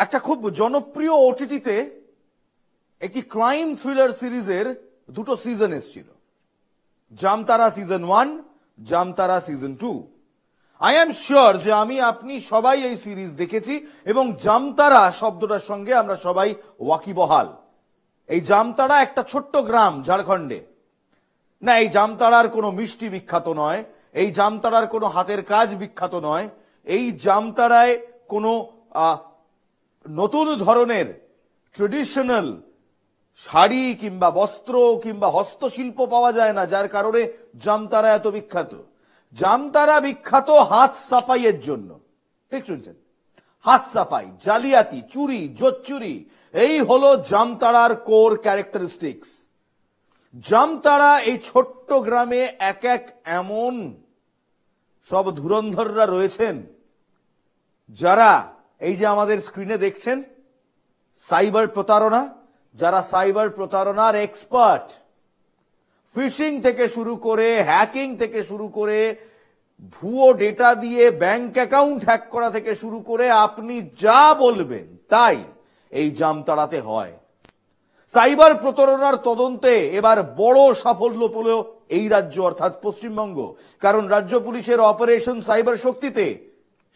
একটা খুব জনপ্রিয় ওটিটিতে একটি ক্রাইম থ্রিলার সিরিজের দুটো সিজন এসেছিল, Jamtara season 1, Jamtara season 2। I am sure যে আমি আপনি সবাই এই সিরিজ দেখেছি এবং জামতারা শব্দটার সঙ্গে আমরা সবাই ওয়াকিবহাল। এই জামতারা একটা ছোট্ট গ্রাম ঝাড়খণ্ডে। না, এই জামতারার কোনো মিষ্টি বিখ্যাত নয়, এই জামতারার কোনো হাতের কাজ বিখ্যাত নয়, এই জামতারায় কোনো নতুন ধরনের ট্রেডিশনাল শাড়ি কিংবা বস্ত্র কিংবা হস্তশিল্প পাওয়া যায় না, যার কারণে জামতারা এত বিখ্যাত। জামতারা বিখ্যাত হাত সাফাইয়ের জন্য। ঠিক শুনছেন, হাত সাফাই, জালিয়াতি, চুরি, জোচ্চুরি, এই হলো জামতারার কোর ক্যারেক্টারিস্টিক্স। জামতারা এই ছোট্ট গ্রামে এক এক এমন সব ধুরন্ধররা রয়েছেন যারা এই যে আমাদের স্ক্রিনে দেখছেন সাইবার প্রতারণা, যারা সাইবার প্রতারণার এক্সপার্ট, ফিশিং থেকে শুরু করে হ্যাকিং থেকে শুরু করে ভুয়ো ডেটা দিয়ে ব্যাংক অ্যাকাউন্ট হ্যাক করা থেকে শুরু করে আপনি যা বলবেন তাই এই জামতারাতে হয়। সাইবার প্রতারণার তদন্তে এবার বড় সাফল্য পেল এই রাজ্য অর্থাৎ পশ্চিমবঙ্গ, কারণ রাজ্য পুলিশের অপারেশন সাইবার শক্তিতে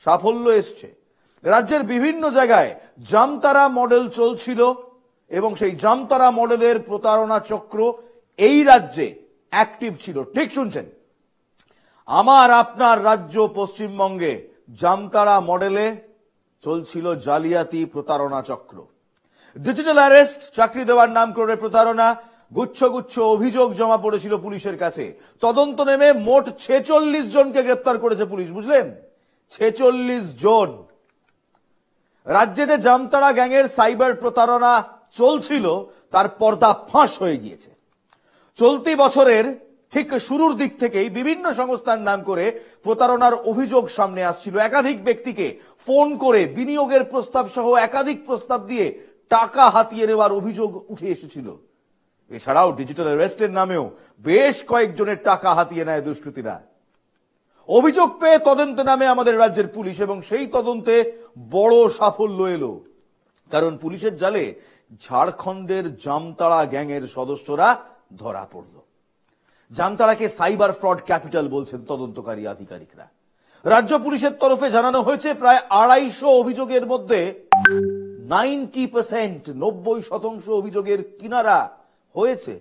সাফল্য এসছে। রাজ্যের বিভিন্ন জায়গায় জামতারা মডেল চলছিল এবং সেই জামতারা মডেলের প্রতারণা চক্র এই রাজ্যে অ্যাক্টিভ ছিল। ঠিক শুনছেন, আমার আপনার রাজ্য পশ্চিমবঙ্গে জামতারা মডেলে চলছিল জালিয়াতি প্রতারণা চক্র। ডিজিটাল অ্যারেস্ট, চাকরি দেওয়ার নাম করে প্রতারণা, গুচ্ছ গুচ্ছ অভিযোগ জমা পড়েছিল পুলিশের কাছে। তদন্ত নেমে মোট 46 জনকে গ্রেপ্তার করেছে পুলিশ। বুঝলেন, 46 জন। রাজ্যে যে জামতারা গ্যাংয়ের সাইবার প্রতারণা চলছিল তার পর্দা ফাঁস হয়ে গিয়েছে। চলতি বছরের ঠিক শুরুর দিক থেকেই বিভিন্ন সংস্থার নাম করে প্রতারণার অভিযোগ সামনে আসছিল। একাধিক ব্যক্তিকে ফোন করে বিনিয়োগের প্রস্তাব সহ একাধিক প্রস্তাব দিয়ে টাকা হাতিয়ে নেওয়ার অভিযোগ উঠে এসেছিল। এছাড়াও ডিজিটাল অ্যারেস্টের নামেও বেশ কয়েকজনের টাকা হাতিয়ে নেয় দুষ্কৃতীরা। অভিযোগ পেয়ে তদন্তে নামে আমাদের রাজ্যের পুলিশ এবং সেই তদন্তে বড় সাফল্য এলো, কারণ পুলিশের জালে ঝাড়খণ্ডের জামতারা গ্যাংয়ের সদস্যরা ধরা পড়ল। জামতারাকে সাইবার ফ্রড ক্যাপিটাল বলছেন তদন্তকারী আধিকারিকরা। রাজ্য পুলিশের তরফে জানানো হয়েছে প্রায় 250 অভিযোগের মধ্যে 90% অভিযোগের কিনারা হয়েছে।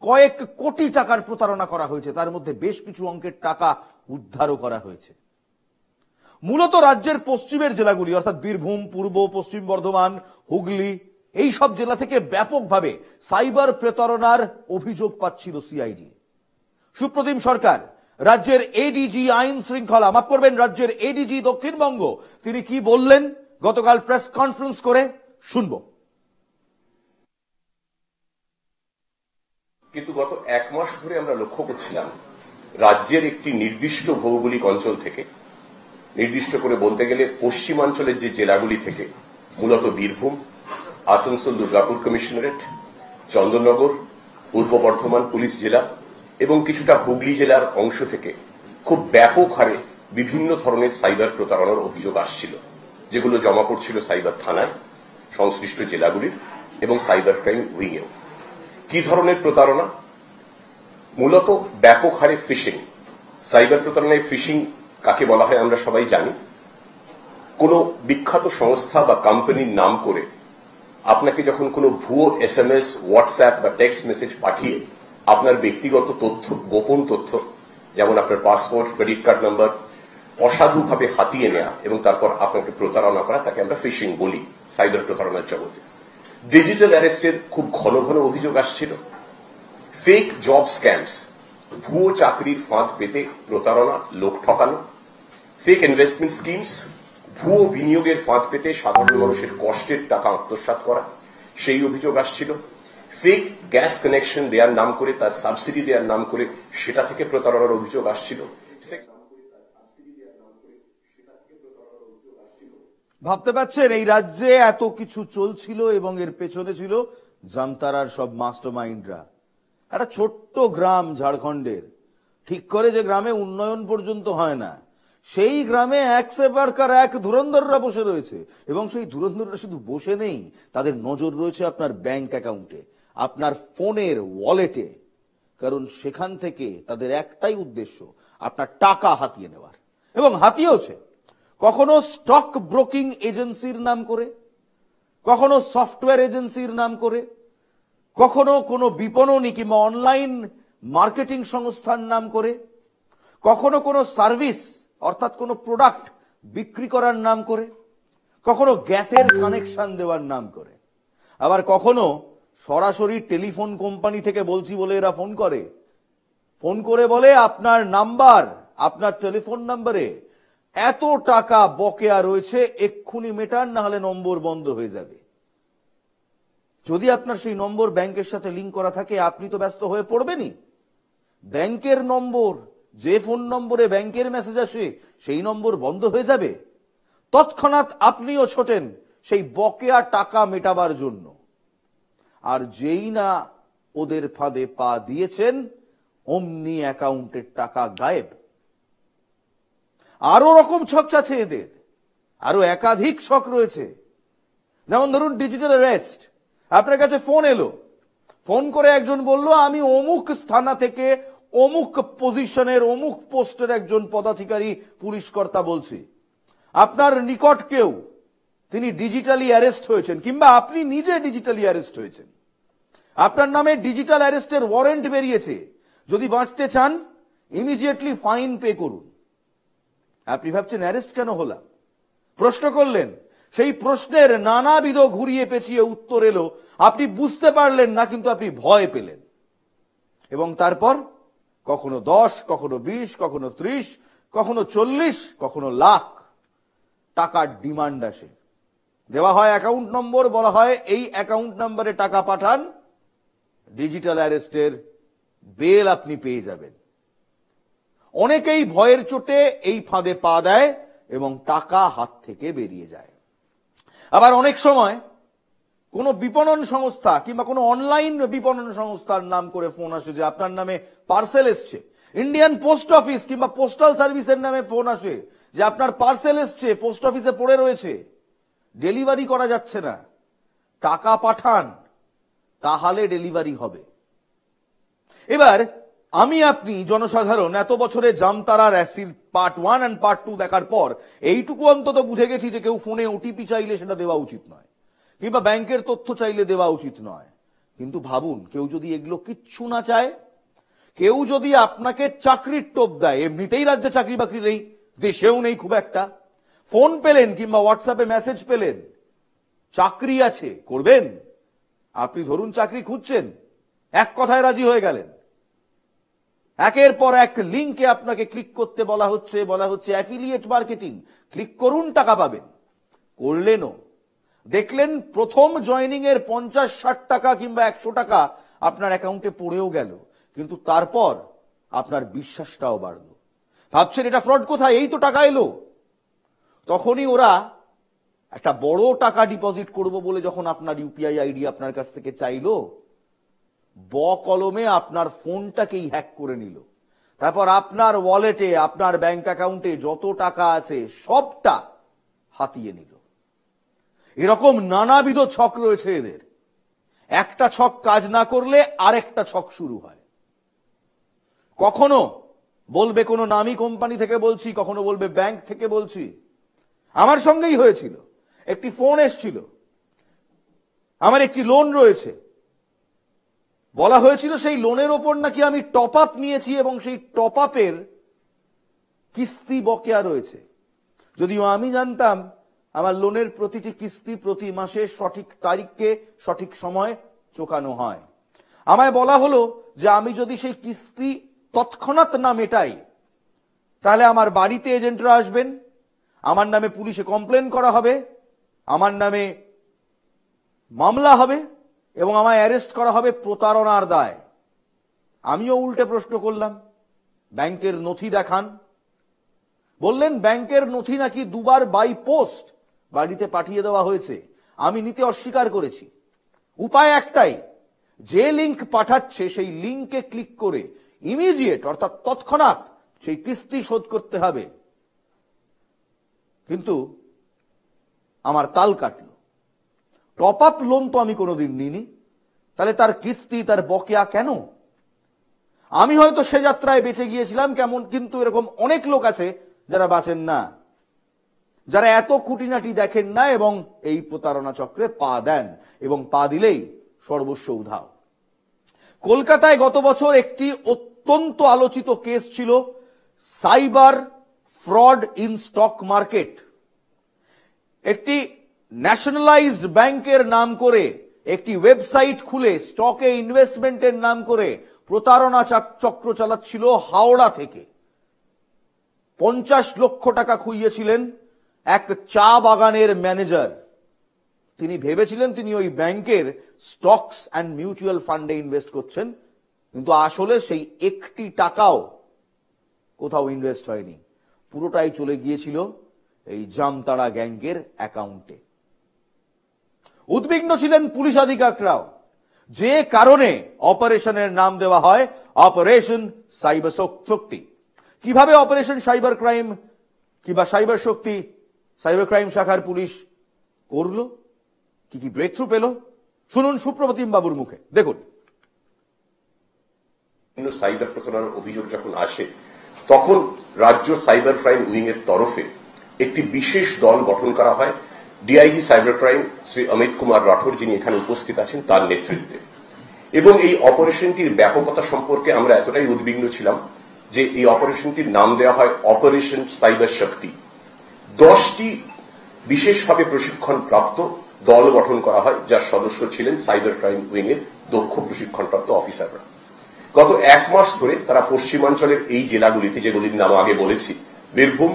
কয়েক কোটি টাকার প্রতারণা করা হয়েছে, তার মধ্যে বেশ কিছু অঙ্কের টাকা উদ্ধারও করা হয়েছে। মূলত রাজ্যের পশ্চিমের জেলাগুলি অর্থাৎ বীরভূম, পূর্ব পশ্চিম বর্ধমান, হুগলি, এই সব জেলা থেকে ব্যাপকভাবে সাইবার প্রতারণার অভিযোগ পাচ্ছিল সিআইডি। সুপ্রতিম সরকার, রাজ্যের এডিজি আইন শৃঙ্খলা, মাফ করবেন, রাজ্যের এডিজি দক্ষিণবঙ্গ, তিনি কি বললেন গতকাল প্রেস কনফারেন্স করে শুনব। কিন্তু গত 1 মাস ধরে আমরা লক্ষ্য করছিলাম রাজ্যের একটি নির্দিষ্ট ভৌগোলিক অঞ্চল থেকে, নির্দিষ্ট করে বলতে গেলে পশ্চিমাঞ্চলের যে জেলাগুলি থেকে, মূলত বীরভূম, আসানসোল দুর্গাপুর কমিশনারেট, চন্দননগর, পূর্ব বর্ধমান পুলিশ জেলা এবং কিছুটা হুগলি জেলার অংশ থেকে খুব ব্যাপক হারে বিভিন্ন ধরনের সাইবার প্রতারণার অভিযোগ আসছিল, যেগুলো জমা পড়ছিল সাইবার থানায়, সংশ্লিষ্ট জেলাগুলির এবং সাইবার ক্রাইম উইংয়েও। কি ধরনের প্রতারণা? মূলত ব্যাপক হারে ফিশিং। সাইবার প্রতারণায় ফিশিং কাকে বলা হয় আমরা সবাই জানি। কোনো বিখ্যাত সংস্থা বা কোম্পানির নাম করে আপনাকে যখন কোনো ভুয়ো SMS, হোয়াটসঅ্যাপ বা টেক্সট মেসেজ পাঠিয়ে আপনার ব্যক্তিগত তথ্য, গোপন তথ্য, যেমন আপনার পাসপোর্ট, ক্রেডিট কার্ড নাম্বার, অসাধুভাবে হাতিয়ে নেওয়া এবং তারপর আপনাকে প্রতারণা করা, তাকে আমরা ফিশিং বলি সাইবার প্রতারণার জগতে। ডিজিটাল অ্যারেস্টের খুব ঘন ঘন অভিযোগ আসছিল। ফেক জব স্ক্যামস, ভুয়ো চাকরির ফাঁদ পেতে প্রতারণা, লোক ঠকানো। ফেক ইনভেস্টমেন্ট স্কিমস, ভুয়ো বিনিয়োগের ফাঁদ পেতে সাধারণ মানুষের কষ্টের টাকা আত্মসাৎ করা, সেই অভিযোগ আসছিল। ফেক গ্যাস কানেকশন দেওয়ার নাম করে, তার সাবসিডি দেওয়ার নাম করে সেটা থেকে প্রতারণার অভিযোগ আসছিল। ভাবতে পারছেন এই রাজ্যে এত কিছু চলছিল এবং এর পেছনে ছিল জামতারার সব মাস্টারমাইন্ডরা। একটা ছোট্ট গ্রাম ঝাড়খণ্ডের, ঠিক করে যে গ্রামে উন্নয়ন পর্যন্ত হয় না, সেই গ্রামে এক সেপারকার এক ধুরন্ধররা বসে রয়েছে, এবং সেই ধুরন্ধররা শুধু বসে নেই, তাদের নজর রয়েছে আপনার ব্যাংক অ্যাকাউন্টে, আপনার ফোনের ওয়ালেটে, কারণ সেখান থেকে তাদের একটাই উদ্দেশ্য, আপনার টাকা হাতিয়ে নেওয়ার, এবং হাতিয়েওছে। কখনো স্টক ব্রোকিং এজেন্সির নাম করে, কখনো সফটওয়্যার এজেন্সির নাম করে, কখনো কোনো বিপণনী কিংবা অনলাইন মার্কেটিং সংস্থার নাম করে, কখনো কোনো সার্ভিস অর্থাৎ কোনো প্রোডাক্ট বিক্রি করার নাম করে, কখনো গ্যাসের কানেকশন দেওয়ার নাম করে, আবার কখনো সরাসরি টেলিফোন কোম্পানি থেকে বলছি বলে এরা ফোন করে বলে আপনার নাম্বার, আপনার টেলিফোন নাম্বারে এত টাকা বকেয়া রয়েছে, এক্ষুনি মেটান, না হলে নম্বর বন্ধ হয়ে যাবে। যদি আপনার সেই নম্বর ব্যাংকের সাথে লিংক করা থাকে, আপনি তো ব্যস্ত হয়ে পড়বেনই। ব্যাংকের নম্বর, যে ফোন নম্বরে ব্যাংকের মেসেজ আসে, সেই নম্বর বন্ধ হয়ে যাবে। তৎক্ষণাৎ আপনিও ছোটেন সেই বকেয়া টাকা মেটাবার জন্য, আর যেই না ওদের ফাঁদে পা দিয়েছেন, অমনি অ্যাকাউন্টের টাকা গায়েব। আরো রকম ছক আছে এদের, আরো একাধিক ছক রয়েছে। যেমন ধরুন ডিজিটাল অ্যারেস্ট। আপনার কাছে ফোন এলো, ফোন করে একজন বলল আমি অমুক থানা থেকে অমুক পজিশনের অমুক পোস্টের একজন পদাধিকারী পুলিশ কর্তা বলছি, আপনার নিকট কেউ, তিনি ডিজিটালি অ্যারেস্ট হয়েছেন, কিংবা আপনি নিজে ডিজিটালি অ্যারেস্ট হয়েছেন, আপনার নামে ডিজিটাল অ্যারেস্টের ওয়ারেন্ট বেরিয়েছে, যদি বাঁচতে চান ইমিডিয়েটলি ফাইন পে করুন। আপনি ভাবছেন অ্যারেস্ট কেন হলাম, প্রশ্ন করলেন, সেই প্রশ্নের নানাবিধ ঘুরিয়ে পেঁচিয়ে উত্তর এলো, আপনি বুঝতে পারলেন না, কিন্তু আপনি ভয় পেলেন, এবং তারপর কখনো 10, কখনো 20, কখনো 30, কখনো 40, কখনো লাখ টাকার ডিমান্ড আসে। দেওয়া হয় অ্যাকাউন্ট নম্বর, বলা হয় এই অ্যাকাউন্ট নম্বরে টাকা পাঠান, ডিজিটাল অ্যারেস্টের বেল আপনি পেয়ে যাবেন। অনেকেই ভয়ের চোটে এই ফাঁদে পা দেয় এবং টাকা হাত থেকে বেরিয়ে যায়। আবার অনেক সময় কোনো বিপণন সংস্থা কিংবা কোনো অনলাইন বিপণন সংস্থার নাম করে ফোন আসে যে আপনার নামে পার্সেল এসছে। ইন্ডিয়ান পোস্ট অফিস কিংবা পোস্টাল সার্ভিসের নামে ফোন আসে যে আপনার পার্সেল এসছে, পোস্ট অফিসে পড়ে রয়েছে, ডেলিভারি করা যাচ্ছে না, টাকা পাঠান, তাহলে ডেলিভারি হবে। এবার আমি আপনি জনসাধারণ এত বছরে জামতারার পার্ট 1 আর পার্ট 2 দেখার পর এইটুকু অন্তত বুঝে গেছি যে কেউ ফোনে ওটিপি চাইলে সেটা দেওয়া উচিত নয়, কিংবা ব্যাংকের তথ্য চাইলে দেওয়া উচিত নয়। কিন্তু ভাবুন, কেউ যদি এগুলো কিচ্ছু না চায়, কেউ যদি আপনাকে চাকরির টোপ দেয়, এমনিতেই রাজ্যে চাকরি বাকরি নেই, দেশেও নেই খুব একটা, ফোন পেলেন কিংবা হোয়াটসঅ্যাপে মেসেজ পেলেন, চাকরি আছে, করবেন? আপনি ধরুন চাকরি খুঁজছেন, এক কথায় রাজি হয়ে গেলেন, একের পর এক লিঙ্কে আপনাকে ক্লিক করতে বলা হচ্ছে অ্যাফিলিয়েট মার্কেটিং, ক্লিক করুন, টাকা পাবেন। করলেনও, দেখলেন প্রথম জয়েনিং এর 50-60 টাকা কিংবা 100 টাকা আপনার অ্যাকাউন্টে পড়েও গেল, কিন্তু তারপর আপনার বিশ্বাসটাও বাড়লো, ভাবছেন এটা ফ্রড কোথায়, এই তো টাকা এলো। তখনই ওরা একটা বড় টাকা ডিপোজিট করব বলে যখন আপনার ইউপিআই আইডি আপনার কাছ থেকে চাইলো, কলমে আপনার ফোনটাকেই হ্যাক করে নিল, তারপর আপনার ওয়ালেটে, আপনার ব্যাংক অ্যাকাউন্টে যত টাকা আছে সবটা হাতিয়ে নিল। এরকম নানাবিধ ছক রয়েছে এদের। একটা ছক কাজ না করলে আরেকটা ছক শুরু হয়। কখনো বলবে কোনো নামী কোম্পানি থেকে বলছি, কখনো বলবে ব্যাংক থেকে বলছি। আমার সঙ্গেই হয়েছিল, একটি ফোন এসছিল, আমার একটি লোন রয়েছে, বলা হয়েছিল সেই লোনের ওপর নাকি আমি টপ আপ নিয়েছি এবং সেই টপ আপের কিস্তি বকেয়া রয়েছে। যদিও আমি জানতাম আমার লোনের প্রতিটি কিস্তি প্রতি মাসে সঠিক তারিখে সঠিক সময় চোকানো হয়। আমায় বলা হলো যে আমি যদি সেই কিস্তি তৎক্ষণাৎ না মেটাই, তাহলে আমার বাড়িতে এজেন্টরা আসবেন, আমার নামে পুলিশে কমপ্লেন করা হবে, আমার নামে মামলা হবে এবং আমায় অ্যারেস্ট করা হবে প্রতারণার দায়। আমিও উল্টে প্রশ্ন করলাম, ব্যাংকের নথি দেখান। বললেন ব্যাংকের নথি নাকি 2 বার বাই পোস্ট বাড়িতে পাঠিয়ে দেওয়া হয়েছে। আমি নিতে অস্বীকার করেছি। উপায় একটাই, যে লিংক পাঠাচ্ছে সেই লিংকে ক্লিক করে ইমিডিয়েট অর্থাৎ তৎক্ষণাৎ সেই কিস্তি শোধ করতে হবে। কিন্তু আমার তাল কাটলো। টপ আপ লোন তো আমি কোনোদিন নিইনি, তাহলে তার কিস্তি, তার বকেয়া কেন? আমি হয়তো সে যাত্রায় বেঁচে গিয়েছিলাম কেমন, কিন্তু এরকম অনেক লোক আছে যারা বাঁচেন না, যারা এত খুঁটিনাটি দেখেন না এবং এই প্রতারণা চক্রে পা দেন, এবং পা দিলেই সর্বস্ব উধাও। কলকাতায় গত বছর একটি অত্যন্ত আলোচিত কেস ছিল cyber fraud in stock market. একটি ন্যাশনালাইজড ব্যাংকের নাম করে একটি ওয়েবসাইট খুলে স্টকে ইনভেস্টমেন্টের নাম করে প্রতারণা চক্র চালাচ্ছিল হাওড়া থেকে। 50 লক্ষ টাকা খুইয়েছিলেন এক চা বাগানের ম্যানেজার। তিনি ভেবেছিলেন তিনি ওই ব্যাংকের স্টকস অ্যান্ড মিউচুয়াল ফান্ডে ইনভেস্ট করছেন, কিন্তু আসলে সেই একটি টাকাও কোথাও ইনভেস্ট হয়নি, পুরোটাই চলে গিয়েছিল এই জামতারা গ্যাংকের অ্যাকাউন্টে। উদ্বিগ্ন ছিলেন পুলিশ আধিকারিকরাও, যে কারণে অপারেশনের নাম দেওয়া হয় অপারেশন সাইবার শক্তি। কিভাবে অপারেশন সাইবার ক্রাইম কিংবা সাইবার শক্তি সাইবার ক্রাইম শাখার পুলিশ করলো, কি কি ব্রেক থ্রু পেল, শুনুন সুপ্রতিম বাবুর মুখে। দেখুন, সাইবার প্রতারণার অভিযোগ যখন আসে তখন রাজ্য সাইবার ক্রাইম উইং এর তরফে একটি বিশেষ দল গঠন করা হয় DIG cyber crime Shri Amit Kumar Rathore, যিনি এখানে উপস্থিত আছেন, তার নেতৃত্বে। এবং এই অপারেশনটির ব্যাপকতা সম্পর্কে আমরা এতটাই উদ্বিগ্ন ছিলাম যে এই অপারেশনটির নাম দেওয়া হয় অপারেশন সাইবার শক্তি। 10টি বিশেষভাবে প্রশিক্ষণ প্রাপ্ত দল গঠন করা হয়, যার সদস্য ছিলেন সাইবার ক্রাইম উইং এর দক্ষ প্রশিক্ষণপ্রাপ্ত অফিসাররা। গত 1 মাস ধরে তারা পশ্চিমাঞ্চলের এই জেলাগুলিতে, যেগুলির নাম আগে বলেছি, Birbhum,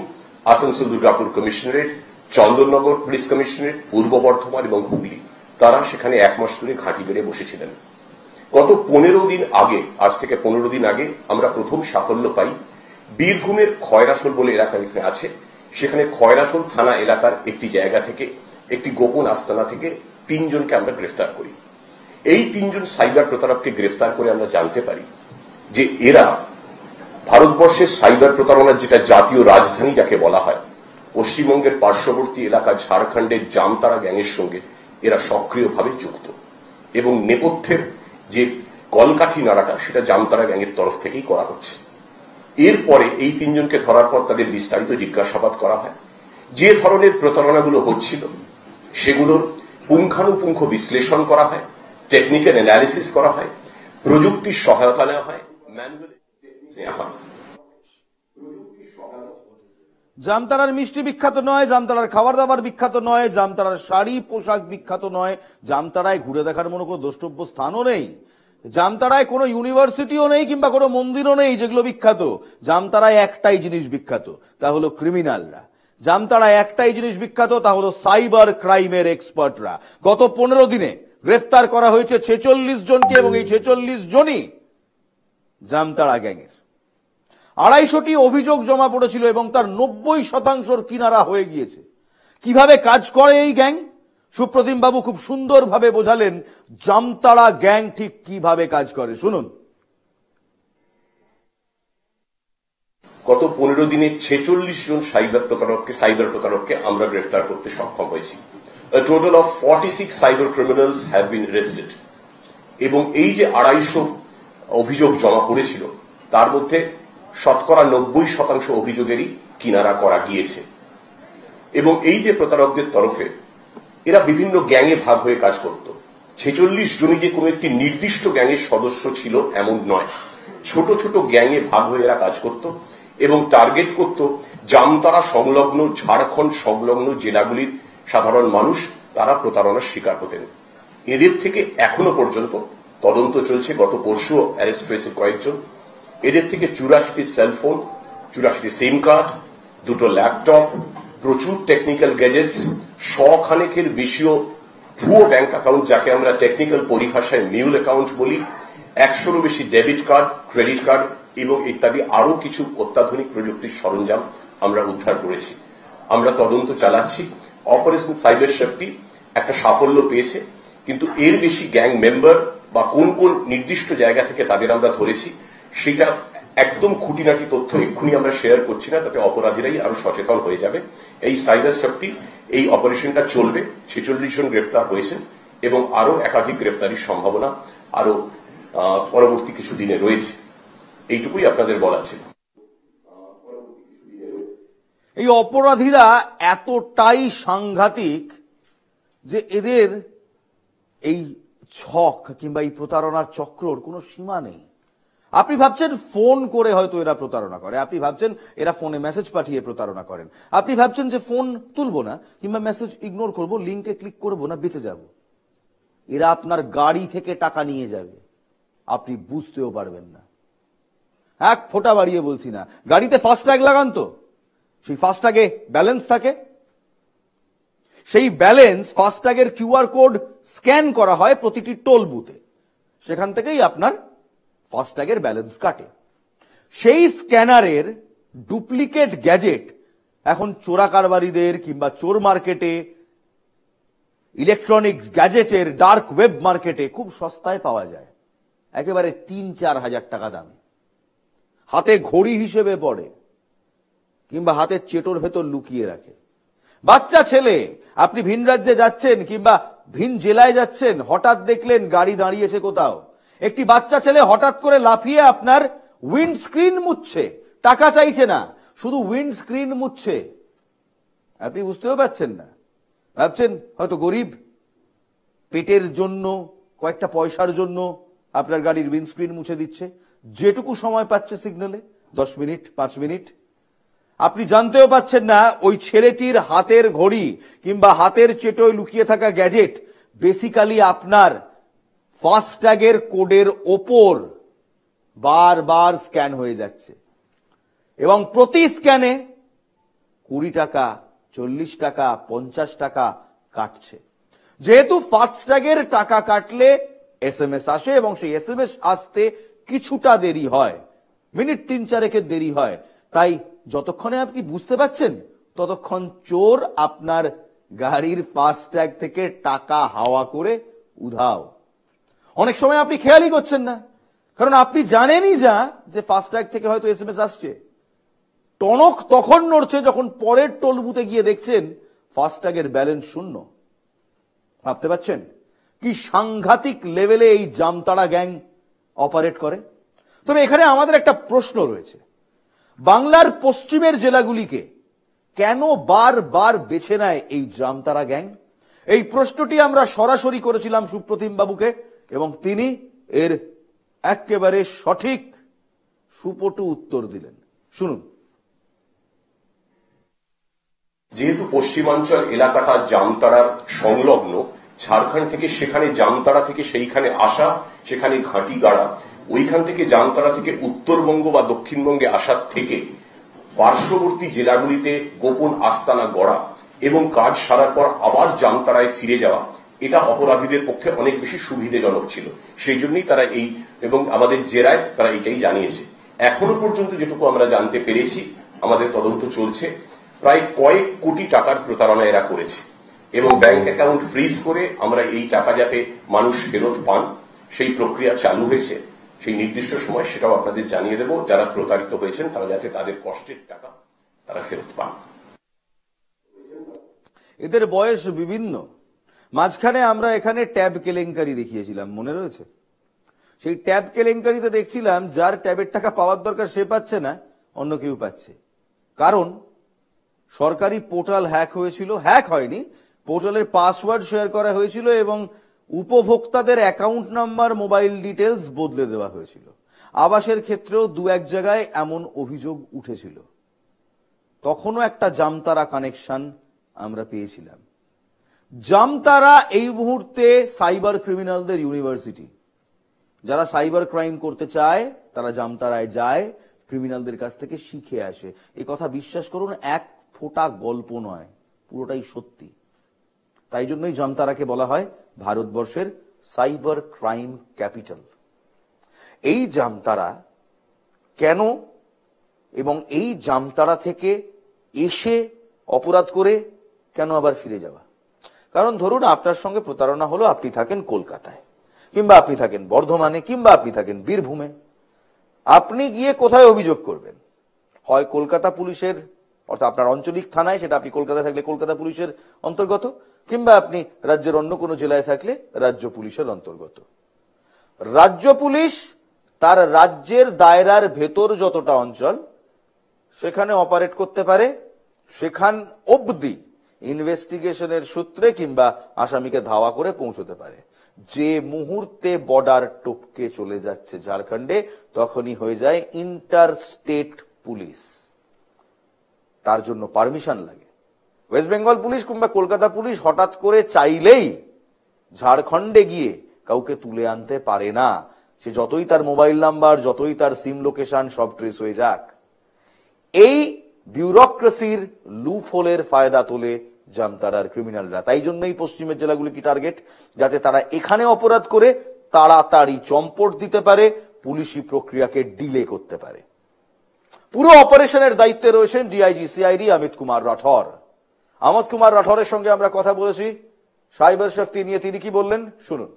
Asansol Durgapur commissionerate, Chandannagar police commissionerate, পূর্ব বর্ধমান এবং হুগলি, তারা সেখানে 1 মাস ধরে ঘাঁটি বেড়ে বসেছিলেন। গত 15 দিন আগে, আজ থেকে 15 দিন আগে আমরা প্রথম সাফল্য পাই। বীরভূমের খয়রাসোল বলে এলাকা এখানে আছে, সেখানে খয়রাসোল থানা এলাকার একটি জায়গা থেকে, একটি গোপন আস্তানা থেকে 3 জনকে আমরা গ্রেফতার করি। এই 3 জন সাইবার প্রতারককে গ্রেফতার করে আমরা জানতে পারি যে এরা ভারতবর্ষের সাইবার প্রতারণার যেটা জাতীয় রাজধানী যাকে বলা হয়, পশ্চিমবঙ্গের পার্শ্ববর্তী এলাকা ঝাড়খণ্ডের জামতারা গ্যাংয়ের সঙ্গে এরা সক্রিয়ভাবে যুক্ত, এবং নেপথ্যের যে কলকাঠি নাড়াটা সেটা জামতারা গ্যাংয়ের তরফ থেকেই করা হচ্ছে। এরপরে এই 3 জনকে ধরার পর তাদের বিস্তারিত জিজ্ঞাসাবাদ করা হয়। যে ধরনের প্রতারণাগুলো হচ্ছিল সেগুলোর পুঙ্খানুপুঙ্খ বিশ্লেষণ করা হয়, টেকনিক্যাল অ্যানালিসিস করা হয়, প্রযুক্তির সহায়তা নেওয়া হয়, ম্যানুয়াল নেওয়া হয়। জামতারার মিষ্টি বিখ্যাত নয়, জামতারার খাবার দাবার বিখ্যাত নয়, জামতারার শাড়ি পোশাক বিখ্যাত নয়, জামতারায় ঘুরে দেখার মতো কোনো দ্রষ্টব্য স্থানও নেই, জামতারায় কোনো ইউনিভার্সিটিও নেই কিংবা কোনো মন্দিরও নেই যেগুলো বিখ্যাত। জামতারায় একটাই জিনিস বিখ্যাত, তা হলো ক্রিমিনালরা। জামতারায় একটাই জিনিস বিখ্যাত, তা হলো সাইবার ক্রাইমের এক্সপার্টরা। গত 15 দিনে গ্রেফতার করা হয়েছে 46 জনকে, এবং এই 46 জনই জামতারা গ্যাংয়ের। 250টি অভিযোগ জমা পড়েছিল এবং তার 90% কিনারা হয়ে গিয়েছে। কিভাবে কাজ করে এই গ্যাং, সুপ্রতিম বাবু খুব সুন্দরভাবে বোঝালেন জামতারা গ্যাং ঠিক কিভাবে কাজ করে, শুনুন। গত 15 দিনে 46 জন সাইবার প্রতারককে আমরা গ্রেফতার করতে সক্ষম হয়েছি। A total of 46 cyber criminals have been arrested. এবং এই যে 250 অভিযোগ জমা পড়েছিল তার মধ্যে শতকরা 90% অভিযোগেরই কিনারা করা গিয়েছে। এবং এই যে প্রতারকদের তরফে এরা বিভিন্ন গ্যাংয়ে ভাগ হয়ে কাজ করত। 46 জনই যে কোনো একটি নির্দিষ্ট গ্যাংয়ের সদস্য ছিল এমন নয়, ছোট ছোট গ্যাংয়ে ভাগ হয়ে এরা কাজ করত এবং টার্গেট করত জামতারা সংলগ্ন, ঝাড়খণ্ড সংলগ্ন জেলাগুলির সাধারণ মানুষ। তারা প্রতারণার শিকার হতেন। এদের থেকে এখনো পর্যন্ত তদন্ত চলছে। গত পরশু অ্যারেস্ট হয়েছে কয়েকজন। এদের থেকে 84টি সেলফোন, 84টি সিম কার্ড, 2টো ল্যাপটপ, প্রচুর টেকনিক্যাল গ্যাজেটস, 100 খানেকের বেশিও ভুয়ো ব্যাংক অ্যাকাউন্ট, যাকে আমরা টেকনিক্যাল পরিভাষায় মিউল অ্যাকাউন্ট বলি, 100-রও বেশি ডেবিট কার্ড, ক্রেডিট কার্ড এবং ইত্যাদি আরো কিছু অত্যাধুনিক প্রযুক্তির সরঞ্জাম আমরা উদ্ধার করেছি। আমরা তদন্ত চালাচ্ছি। অপারেশন সাইবার শক্তি একটা সাফল্য পেয়েছে, কিন্তু এর বেশি গ্যাং মেম্বার বা কোন কোন নির্দিষ্ট জায়গা থেকে তাদের আমরা ধরেছি সেটা একদম খুঁটিনাটি তথ্য এক্ষুনি আমরা শেয়ার করছি না, তাতে অপরাধীরাই আরো সচেতন হয়ে যাবে। এই সাইবার শক্তি এই অপারেশনটা চলবে, 46 জন গ্রেফতার হয়েছেন এবং আরো একাধিক গ্রেফতারির সম্ভাবনা আরো পরবর্তী কিছু দিনে রয়েছে। এইটুকুই আপনাদের বলা ছিল। এই অপরাধীরা এতটাই সাংঘাতিক যে এদের এই ছক কিংবা এই প্রতারণার চক্রর কোনো সীমা নেই। আপনি ভাবছেন ফোন করে হয়তো এরা প্রতারণা করে, আপনি ভাবছেন এরা ফোনে মেসেজ পাঠিয়ে প্রতারণা করেন, আপনি ভাবছেন যে ফোন তুলবো না কিংবা মেসেজ ইগনোর করব, লিঙ্কে ক্লিক করবো না, বেঁচে যাব। এরা আপনার গাড়ি থেকে টাকা নিয়ে যাবে, আপনি বুঝতেও পারবেন না। এক ফোঁটা বাড়িয়ে বলছি না। গাড়িতে ফাস্ট্যাগ লাগান তো, সেই ফাস্ট্যাগে ব্যালেন্স থাকে, সেই ব্যালেন্স ফাস্ট্যাগের কিউআর কোড স্ক্যান করা হয় প্রতিটি টোল বুথে, সেখান থেকেই আপনার ফাস্ট্যাগের ব্যালেন্স কাটে। সেই স্ক্যানারের ডুপ্লিকেট গ্যাজেট এখন চোরা কারবারিদের কিংবা চোর মার্কেটে, ইলেকট্রনিক্স গ্যাজেটের ডার্ক ওয়েব মার্কেটে খুব সস্তায় পাওয়া যায়, একেবারে ৩-৪ হাজার টাকা দামে। হাতে ঘড়ি হিসেবে পড়ে কিংবা হাতের চেটোর ভেতর লুকিয়ে রাখে। বাচ্চা ছেলে, আপনি ভিন রাজ্যে যাচ্ছেন কিংবা ভিন জেলায় যাচ্ছেন, হঠাৎ দেখলেন গাড়ি দাঁড়িয়েছে কোথাও, একটি বাচ্চা ছেলে হঠাৎ করে লাফিয়ে আপনার উইন্ডস্ক্রিন মুছছে, টাকা চাইছে না, শুধু উইন্ডস্ক্রিন মুছছে। আপনি বুঝতেও পারছেন না, ভাবছেন হয়তো গরিব, পেটের জন্য, কয়েকটা পয়সার জন্য আপনার গাড়ির উইন্ডস্ক্রিন মুছে দিচ্ছে, যেটুকু সময় পাচ্ছে সিগন্যালে, 10 মিনিট 5 মিনিট। আপনি জানতেও পাচ্ছেন না ওই ছেলেটির হাতের ঘড়ি কিংবা হাতের চেটোয় লুকিয়ে থাকা গ্যাজেট বেসিক্যালি আপনার ফাস্ট্যাগের কোডের ওপর বারবার স্ক্যান হয়ে যাচ্ছে এবং প্রতি স্ক্যানে 20 টাকা, 40 টাকা, 50 টাকা কাটছে। যেহেতু ফাস্ট্যাগের টাকা কাটলে এসএমএস আসে এবং সেই এসএমএস আসতে কিছুটা দেরি হয়, মিনিট 3-4 দেরি হয়, তাই যতক্ষণে আপনি বুঝতে পাচ্ছেন ততক্ষণ চোর আপনার গাড়ির ফাস্ট্যাগ থেকে টাকা হাওয়া করে উধাও। অনেক সময় আপনি খেয়ালই করছেন না, কারণ আপনি জানেনই যা যে ফাস্ট্যাগ থেকে হয়তো এসএমএস আসছে। টনক তখন নড়ছে যখন পরের টোল বুথে গিয়ে দেখছেন ফাস্ট্যাগের ব্যালেন্স শূন্য। ভাবতে পারছেন কি সাংঘাতিক লেভেলে এই জামতাড়া গ্যাং অপারেট করে? তবে এখানে আমাদের একটা প্রশ্ন রয়েছে, বাংলার পশ্চিমের জেলাগুলিকে কেন বারবার বেছে নেয় এই জামতাড়া গ্যাং? এই প্রশ্নটি আমরা সরাসরি করেছিলাম সুপ্রতিম বাবুকে এবং তিনি এর একেবারে সঠিক সুপটু উত্তর দিলেন। শুনুন। যেহেতু পশ্চিমাঞ্চল এলাকাটা জামতাড়ার সংলগ্ন, ঝাড়খণ্ড থেকে সেখানে জামতাড়া থেকে সেইখানে আসা, সেখানে ঘাঁটি গাড়া, ওইখান থেকে জামতাড়া থেকে উত্তরবঙ্গ বা দক্ষিণবঙ্গে আসার থেকে পার্শ্ববর্তী জেলাগুলিতে গোপন আস্তানা গড়া এবং কাজ সারার পর আবার জামতাড়ায় ফিরে যাওয়া, এটা অপরাধীদের পক্ষে অনেক বেশি সুবিধাজনক ছিল। সেই জন্যই তারা এই, এবং আমাদের জেরায় তারা এটাই জানিয়েছে। এখনো পর্যন্ত যেটুকু আমরা জানতে পেরেছি, আমাদের তদন্ত চলছে, প্রায় কয়েক কোটি টাকার প্রতারণা এরা করেছে এবং ব্যাংক অ্যাকাউন্ট ফ্রিজ করে আমরা এই টাকা যাতে মানুষ ফেরত পান সেই প্রক্রিয়া চালু হয়েছে। সেই নির্দিষ্ট সময় সেটাও আপনাদের জানিয়ে দেব, যারা প্রতারিত হয়েছেন তারা যাতে তাদের কষ্টের টাকা তারা ফেরত পান। এদের বয়স বিভিন্ন। মাঝখানে আমরা এখানে ট্যাব কেলেঙ্কারি দেখিয়েছিলাম, মনে রয়েছে? সেই ট্যাব কেলেঙ্কারিতে দেখছিলাম যার ট্যাবের টাকা পাওয়ার দরকার সে পাচ্ছে না, অন্য কেউ পাচ্ছে। কারণ সরকারি পোর্টাল হ্যাক হয়েছিল, হ্যাক হয়নি, পোর্টালের পাসওয়ার্ড শেয়ার করা হয়েছিল এবং উপভোক্তাদের অ্যাকাউন্ট নাম্বার, মোবাইল ডিটেলস বদলে দেওয়া হয়েছিল। আবাসের ক্ষেত্রেও 2-1 জায়গায় এমন অভিযোগ উঠেছিল। তখনও একটা জামতাড়া কানেকশন আমরা পেয়েছিলাম। জামতাড়া এই মুহূর্তে সাইবার ক্রিমিনালদের ইউনিভার্সিটি। যারা সাইবার ক্রাইম করতে চায় তারা জামতাড়ায় যায়, ক্রিমিনালদের কাছ থেকে শিখে আসে। এই কথা বিশ্বাস করুন, এক ফোঁটা গল্প নয়, পুরোটাই সত্যি। তাই জন্যই জামতাড়াকে বলা হয় ভারতবর্ষের সাইবার ক্রাইম ক্যাপিটাল। এই জামতাড়া কেন এবং এই জামতাড়া থেকে এসে অপরাধ করে কেন আবার ফিরে যাওয়া? কারণ ধরুন আপনার সঙ্গে প্রতারণা হলো, আপনি থাকেন কলকাতায় কিংবা আপনি থাকেন বর্ধমানে কিংবা আপনি থাকেন বীরভূমে, আপনি গিয়ে কোথায় অভিযোগ করবেন? হয় কলকাতা পুলিশের, অর্থাৎ আপনার আঞ্চলিক থানায়, সেটা আপনি কলকাতায় থাকলে কলকাতা পুলিশের অন্তর্গত, কিংবা আপনি রাজ্যের অন্য কোনো জেলায় থাকলে রাজ্য পুলিশের অন্তর্গত। রাজ্য পুলিশ তার রাজ্যের দায়রার ভেতর যতটা অঞ্চল সেখানে অপারেট করতে পারে, সেখান অবধি ইনভেস্টিগেশনের সূত্রে কিংবা আসামিকে ধাওয়া করে পৌঁছতে পারে। যে মুহূর্তে বর্ডার টপকে চলে যাচ্ছে ঝাড়খণ্ডে, তখনই হয়ে যায় ইন্টার স্টেট পুলিশ। তার জন্য পারমিশন লাগে। ওয়েস্ট বেঙ্গল পুলিশ কিংবা কলকাতা পুলিশ হঠাৎ করে চাইলেই ঝাড়খণ্ডে গিয়ে কাউকে তুলে আনতে পারে না। সে যতই তার মোবাইল নাম্বার, যতই তার সিম লোকেশন সব ট্রেস হয়ে যাক। এই বিউরোক্রেসির লুপ হোলের ফায়দা তোলে জামতারার ক্রিমিনালরা। তাই জন্যই পশ্চিমের জেলাগুলি কি টার্গেট, যাতে তারা এখানে অপরাধ করে তাড়াতাড়ি চম্পট দিতে পারে, পুলিশি প্রক্রিয়াকে ডিলে করতে পারে। পুরো অপারেশনের দায়িত্বে রয়েছেন ডিআইজি সিআইডি অমিত কুমার রাঠোর। অমিত কুমার রাঠোরের সঙ্গে আমরা কথা বলেছি সাইবার শক্তি নিয়ে। তিনি কি বললেন শুনুন।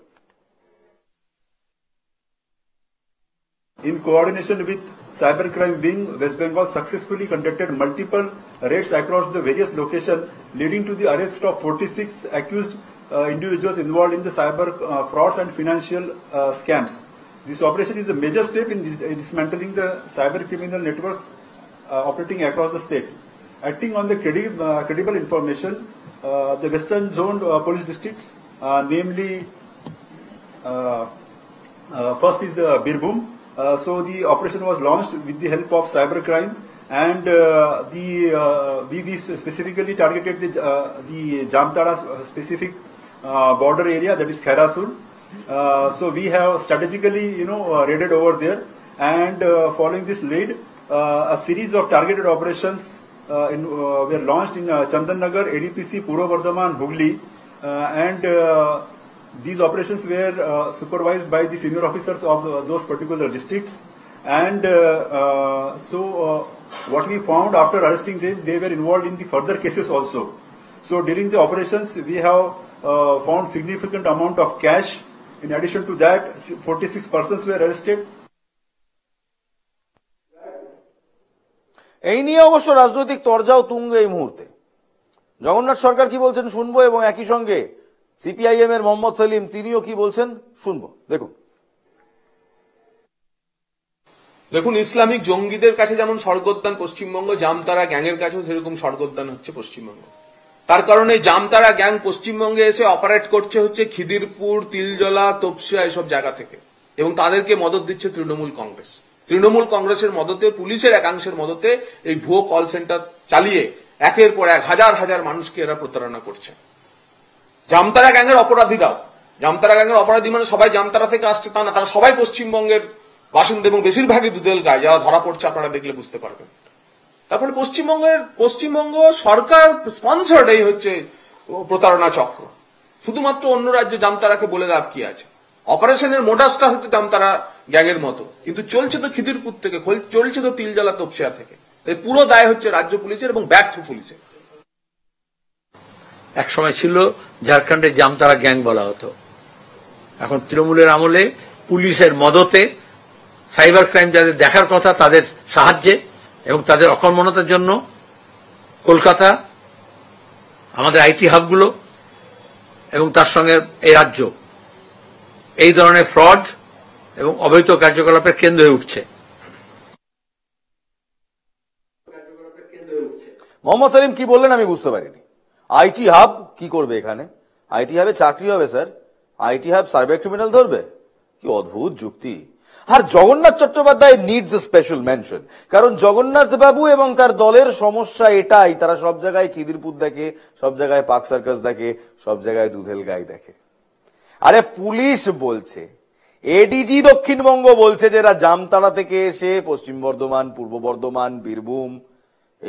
In coordination with Cybercrime Wing, West Bengal successfully conducted multiple raids across the various locations, leading to the arrest of 46 accused individuals involved in the cyber frauds and financial scams. This operation is a major step in dismantling the cyber criminal networks operating across the state. Acting on the credible information, the Western Zone police districts, namely, first is the Birbhum. So the operation was launched with the help of cybercrime, and we specifically targeted the Jamtara specific border area, that is Khairasur. So we have strategically, raided over there, and following this lead, a series of targeted operations were launched in Chandannagar, ADPC, Purva Bardhaman, Hooghly, and these operations were supervised by the senior officers of those particular districts. And what we found after arresting them, they were involved in the further cases also. So during the operations, we have found significant amount of cash. In addition to that, 46 persons were arrested. এই নিয়ে অবশ্য রাজনৈতিক তরজাও তুঙ্গে এই মুহূর্তে। জগন্নাথ সরকার কি বলছেন শুনবো, এবং একই সঙ্গে সিপিআইএম এর মোহাম্মদ সেলিম তিনিও কি বলছেন শুনবো। দেখুন, ইসলামিক জঙ্গিদের কাছে যেমন স্বর্গোদ্যান পশ্চিমবঙ্গ, জামতারা গ্যাংয়ের কাছেও সেরকম স্বর্গোদ্যান হচ্ছে পশ্চিমবঙ্গ। তার কারণে জামতারা গ্যাং পশ্চিমবঙ্গে এসে অপারেট করছে হচ্ছে খিদিরপুর, তিলজলা, তপসিয়া এসব জায়গা থেকে, এবং তাদেরকে মদত দিচ্ছে তৃণমূল কংগ্রেস। তৃণমূল কংগ্রেসের মদতে, পুলিশের একাংশের মদতে এই ভুয়ো কল সেন্টার চালিয়ে একের পর এক হাজার হাজার মানুষকে এরা প্রতারণা করছে। জামতারা গ্যাংয়ের অপরাধীরাও, জামতারা গ্যাংয়ের অপরাধী মানে সবাই জামতারা থেকে আসছে তা না, তারা সবাই পশ্চিমবঙ্গের বাসিন্দা, এবং বেশিরভাগই দুধেল গায়ে। যারা ধরা পড়ছে আপনারা দেখলে বুঝতে পারবেন। তারপরে পশ্চিমবঙ্গ সরকার স্পন্সর্ড এই হচ্ছে প্রতারণা চক্র। শুধুমাত্র অন্য রাজ্যে জামতারাকে বলে লাভ কি আছে? অপারেশনের মোডাসটা হচ্ছে জামতারা গ্যাংয়ের মতো, কিন্তু চলছে তো খিদিরপুর থেকে, চলছে তো তিলজলা, তপসিয়া থেকে। তাই পুরো দায় হচ্ছে রাজ্য পুলিশের এবং ব্যর্থ পুলিশের। এক সময় ছিল ঝাড়খণ্ডের জামতারা গ্যাং বলা হতো। এখন তৃণমূলের আমলে পুলিশের মদতে সাইবার ক্রাইম যাদের দেখার কথা তাদের সাহায্যে এবং তাদের অকর্মণ্যতার জন্য কলকাতা, আমাদের আইটি হাবগুলো এবং তার সঙ্গে এই রাজ্য এই ধরনের ফ্রড এবং অবৈধ কার্যকলাপের কেন্দ্র হয়ে উঠছে। মোহাম্মদ সেলিম কি বললেন আমি বুঝতে পারিনি। আইটি হাব কি করবে এখানে? আইটি হাবে চাকরি হবে sir? IT hub cyber criminal ধরবে? কি অদ্ভুত যুক্তি। আর Jagannath Chattopadhyay needs a special mention, কারণ জগন্নাথ বাবু এবং তার দলের সমস্যা এটাই, তারা সব জায়গায় খিদিরপুর দেখে, সব জায়গায় পাক সার্কাস দেখে, সব জায়গায় দুধেল গাই দেখে। আরে পুলিশ বলছে, এডিজি দক্ষিণবঙ্গ বলছে যে এরা জামতারা থেকে এসে পশ্চিম বর্ধমান, পূর্ব বর্ধমান, বীরভূম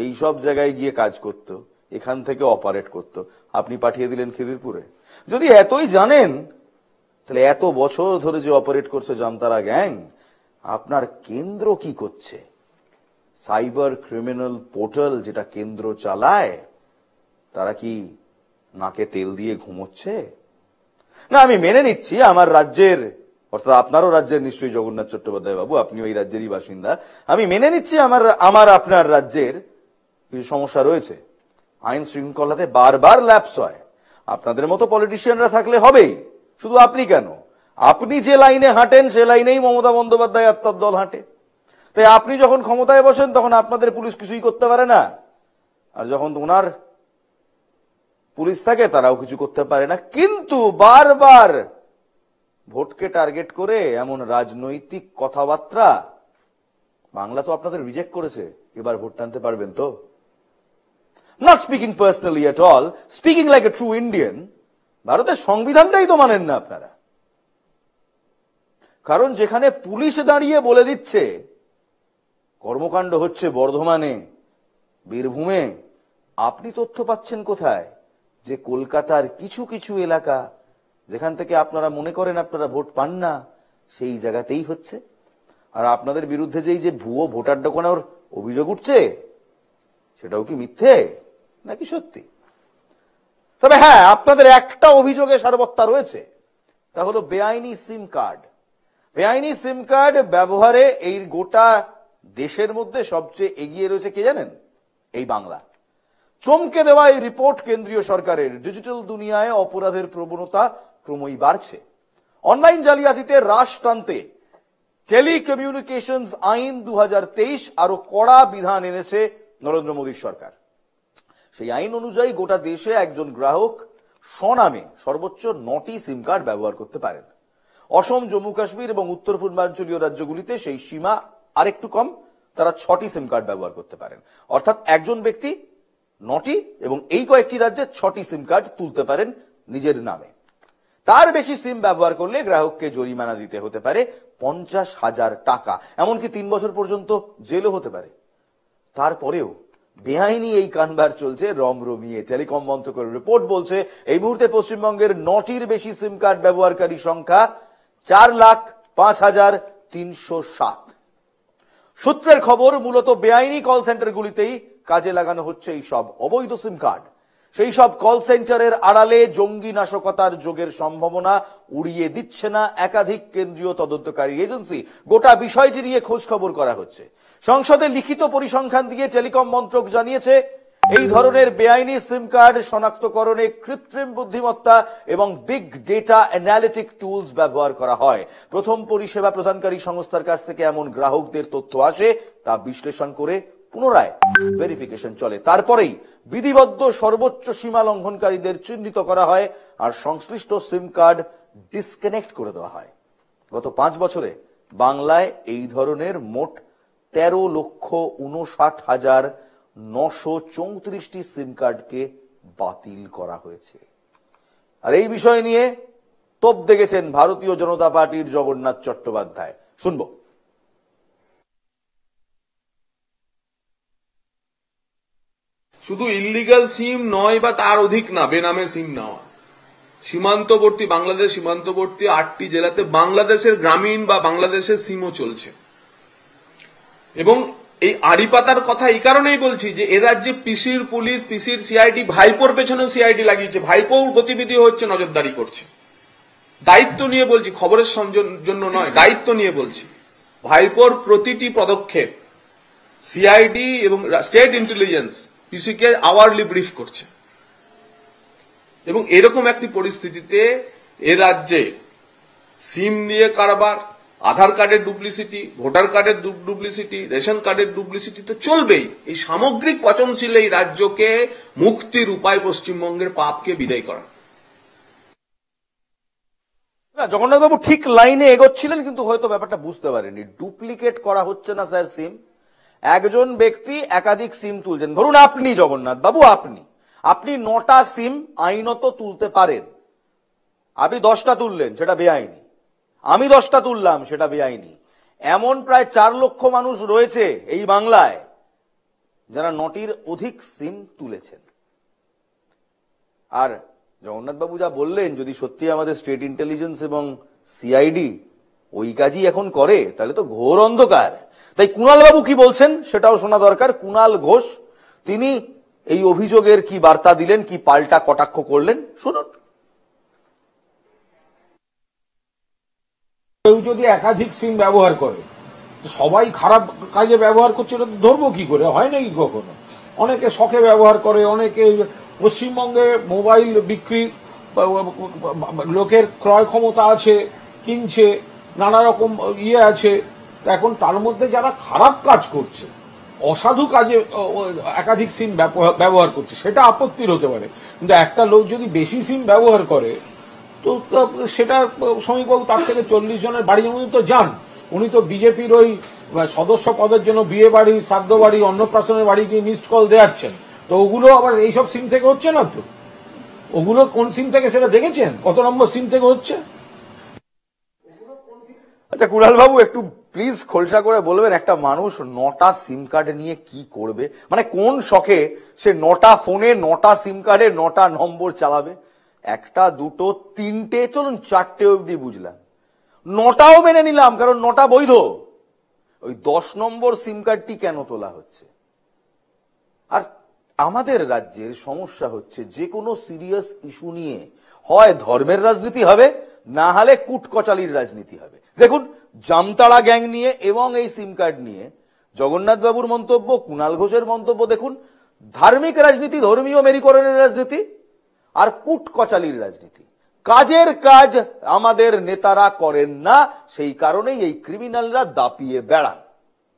এই সব জায়গায় গিয়ে কাজ করত, এখান থেকে অপারেট করত। আপনি পাঠিয়ে দিলেন খিদিরপুরে। যদি এতই জানেন, তাহলে এত বছর ধরে যে অপারেট করছে জামতারা গ্যাং, আপনার কেন্দ্র কি করছে? সাইবার ক্রিমিনাল পোর্টাল যেটা কেন্দ্র চালায়, তারা কি নাকে তেল দিয়ে ঘুমোচ্ছে? না, আমি মেনে নিচ্ছি আমার রাজ্যের অর্থাৎ আপনারও রাজ্যের নিশ্চয়ই জগন্নাথ চট্টোপাধ্যায় বাবু, আপনিও এই রাজ্যেরই বাসিন্দা। আমি মেনে নিচ্ছি আমার আপনার রাজ্যের কিছু সমস্যা রয়েছে, আইন শৃঙ্খলাতে বারবার ল্যাপস হয়। আপনাদের মতো পলিটিশিয়ানরা থাকলে হবেই, শুধু আপনি কেন, আপনি যে লাইনে হাঁটেন সে লাইনেই মমতা বন্দ্যোপাধ্যায় আর তার দল হাঁটে। তাই আপনি যখন ক্ষমতায় বসেন তখন আপনাদের পুলিশ কিছুই করতে পারে না, আর যখন ওনার পুলিশ থাকে তারাও কিছু করতে পারে না। কিন্তু বারবার ভোটকে টার্গেট করে এমন রাজনৈতিক কথাবার্তা, বাংলা তো আপনাদের রিজেক্ট করেছে, এবার ভোট টানতে পারবেন তো? Not speaking personally at all, speaking like a true Indian. ভারতের সংবিধানটাই তো মানেন না আপনারা। কারণ যেখানে পুলিশ দাঁড়িয়ে বলে দিচ্ছে কর্মকাণ্ড হচ্ছে বর্ধমানে, বীরভূমে, আপনি তথ্য পাচ্ছেন কোথায়? যে কলকাতার কিছু কিছু এলাকা যেখান থেকে আপনারা মনে করেন আপনারা ভোট পান না, সেই জায়গাতেই হচ্ছে। আর আপনাদের বিরুদ্ধে যে ভুয়ো ভোটার ঢোকানোর অভিযোগ উঠছে, সেটাও কি মিথ্যে নাকি সত্যি? তবে হ্যাঁ, আপনাদের একটা অভিযোগে সারবত্তা রয়েছে, তা হলো বেআইনি সিম কার্ড। বেআইনি সিম কার্ড ব্যবহারে এই গোটা দেশের মধ্যে সবচেয়ে এগিয়ে রয়েছে কে জানেন? এই বাংলা। চমকে দেওয়া এই রিপোর্ট কেন্দ্রীয় সরকারের। ডিজিটাল দুনিয়ায় অপরাধের প্রবণতা ক্রমই বাড়ছে। অনলাইন জালিয়াতিতে রাশ টানতে টেলিকমিউনিকেশনস আইন 2023 আরো কড়া বিধান এনেছে নরেন্দ্র মোদীর সরকার। সেই আইন অনুযায়ী গোটা দেশে একজন গ্রাহক স্বনামে সর্বোচ্চ 9টি সিম কার্ড ব্যবহার করতে পারেন। অসম, জম্মু কাশ্মীর এবং উত্তর পূর্বাঞ্চলীয় রাজ্যগুলিতে সেই সীমা আরেকটু কম, তারা 6টি সিম কার্ড ব্যবহার করতে পারেন। অর্থাৎ একজন ব্যক্তি 9টি এবং এই কয়েকটি রাজ্যে 6টি সিম কার্ড তুলতে পারেন নিজের নামে। তার বেশি সিম ব্যবহার করলে গ্রাহককে জরিমানা দিতে হতে পারে 50,000 টাকা, এমনকি 3 বছর পর্যন্ত জেলও হতে পারে। তারপরেও বেআইনি এই কারবার চলছে রমরমিয়ে। টেলিকম মন্ত্রকের রিপোর্ট বলছে এই মুহূর্তে পশ্চিমবঙ্গের 9টির বেশি সিম কার্ড ব্যবহারকারী সংখ্যা 4,05,307। সূত্রের খবর, মূলত বেআইনি কল সেন্টারগুলিতেই কাজে লাগানো হচ্ছে এই সব অবৈধ সিম কার্ড। সেই সব কল সেন্টারের আড়ালে জঙ্গি নাশকতার যোগের সম্ভাবনা উড়িয়ে দিচ্ছে না একাধিক কেন্দ্রীয় তদন্তকারী এজেন্সি। গোটা বিষয়টি নিয়ে খোঁজ খবর করা হচ্ছে। সংসদে লিখিত পরিসংখ্যান দিয়ে টেলিকম মন্ত্রক জানিয়েছে এই ধরনের বেআইনি সিম কার্ড শনাক্তকরণে কৃত্রিম বুদ্ধিমত্তা এবং বিগ ডেটা অ্যানালিটিক টুলস ব্যবহার করা হয়। প্রথম পরিষেবা প্রদানকারী সংস্থার কাছ থেকে এমন গ্রাহকদের তথ্য আসে, তা বিশ্লেষণ করে পুনরায় ভেরিফিকেশন চলে। তারপরেই বিধিবদ্ধ সর্বোচ্চ সীমা লঙ্ঘনকারীদের চিহ্নিত করা হয় আর সংশ্লিষ্ট সিম কার্ড ডিসকানেক্ট করে দেওয়া হয়। গত 5 বছরে বাংলায় এই ধরনের মোট 13,59,934টি সিম কার্ডকে বাতিল করা হয়েছে। আর এই বিষয় নিয়ে তোপ দেখেছেন ভারতীয় জনতা পার্টির জগন্নাথ চট্টোপাধ্যায়। শুনবো। শুধু ইল্লিগাল সিম নয় বা তার অধিক না, বেনামে সিম নেওয়া। সীমান্তবর্তী, বাংলাদেশ সীমান্তবর্তী 8টি জেলাতে বাংলাদেশের গ্রামীণ বা বাংলাদেশের সিমও চলছে। এবং এই আড়ি পাতার কথা এই কারণেই বলছি যে এ রাজ্যে পিসির পুলিশ, পিসির সিআইডি, ভাইপোর পেছনেও সিআইডি লাগিয়েছে। ভাইপোর গতিবিধি হচ্ছে, নজরদারি করছে। দায়িত্ব নিয়ে বলছি, খবরের জন্য নয়, দায়িত্ব নিয়ে বলছি। ভাইপোর প্রতিটি পদক্ষেপ সিআইডি এবং স্টেট ইন্টেলিজেন্স পিসিকে আওয়ারলি ব্রিফ করছে। এবং এরকম একটি পরিস্থিতিতে এ রাজ্যে সিম নিয়ে কারবার, আধার কার্ডের ডুপ্লিসিটি, ভোটার কার্ডের ডুপ্লিসিটি, রেশন কার্ডের ডুপ্লিসিটি তো চলবেই। এই সামগ্রিক পচনশীল এই রাজ্যকে মুক্তির উপায় পশ্চিমবঙ্গের পাপকে বিদায় করা। জগন্নাথ বাবু ঠিক লাইনে এগোচ্ছিলেন, কিন্তু হয়তো ব্যাপারটা বুঝতে পারেনি। ডুপ্লিকেট করা হচ্ছে না স্যার সিম। একজন ব্যক্তি একাধিক সিম তুলছেন। ধরুন আপনি জগন্নাথ বাবু, আপনি 9টা সিম আইনত তুলতে পারেন। আপনি 10টা তুললেন, সেটা বেআইনি। আমি 10টা তুললাম, সেটা বেআইনি। এমন প্রায় 4 লক্ষ মানুষ রয়েছে এই বাংলায় যারা 9টির অধিক সিম তুলেছেন। আর জগন্নাথ বাবু যা বললেন, যদি সত্যি আমাদের স্টেট ইন্টেলিজেন্স এবং সিআইডি ওই কাজই এখন করে, তাহলে তো ঘোর অন্ধকার। তাই কুণাল বাবু কি বলছেন সেটাও শোনা দরকার। কুণাল ঘোষ, তিনি এই অভিযোগের কি বার্তা দিলেন, কি পাল্টা কটাক্ষ করলেন, শুনুন। কেউ যদি একাধিক সিম ব্যবহার করে, সবাই খারাপ কাজে ব্যবহার করছে, এটা ধরবো কি করে? হয় নাকি কখনো? অনেকে শখে ব্যবহার করে, অনেকে পশ্চিমবঙ্গে মোবাইল বিক্রি, লোকের ক্রয় ক্ষমতা আছে, কিনছে, নানা রকম আছে। এখন তার মধ্যে যারা খারাপ কাজ করছে, অসাধু কাজে একাধিক সিম ব্যবহার করছে, সেটা আপত্তির হতে পারে। কিন্তু একটা লোক যদি বেশি সিম ব্যবহার করে, তো সেটা শ্রমিকবাবু তার থেকে 40 জনের বাড়ি উনি তো যান, উনি তো বিজেপির ওই সদস্য পদের জন্য বিয়ে বাড়ি, শ্রাদ্ধ বাড়ি, অন্নপ্রাশনের বাড়ি গিয়ে মিসড কল দেওয়াচ্ছেন। তো ওগুলো আবার এইসব সিম থেকে হচ্ছে না তো? ওগুলো কোন সিম থেকে সেটা দেখেছেন? কত নম্বর সিম থেকে হচ্ছে? আচ্ছা কুণাল বাবু, একটু প্লিজ খোলসা করে বলবেন, একটা মানুষ 9টা সিম কার্ড নিয়ে কি করবে? মানে কোন শখে সে 9টা ফোনে 9টা সিম কার্ডে 9টা নম্বর চালাবে? একটা, দুটো, তিনটে, চলুন 4টে অবধি বুঝলাম, 9টাও মেনে নিলাম, কারণ 9টা বৈধ। ওই 10 নম্বর সিম কার্ডটি কেন তোলা হচ্ছে? আর আমাদের রাজ্যের সমস্যা হচ্ছে, যে কোনো সিরিয়াস ইস্যু নিয়ে হয় ধর্মের রাজনীতি হবে, না হলে কুটকচালির রাজনীতি হবে। দেখুন, জামতাড়া গ্যাং নিয়ে এবং এই সিম কার্ড নিয়ে জগন্নাথ বাবুর মন্তব্য, কুণাল ঘোষের মন্তব্য, দেখুন ধার্মিক রাজনীতি, ধর্মীয় মেরুকরণের রাজনীতি আর কুটকচালির রাজনীতি। কাজের কাজ আমাদের নেতারা করেন না, সেই কারণেই এই ক্রিমিনালরা দাপিয়ে বেড়ান।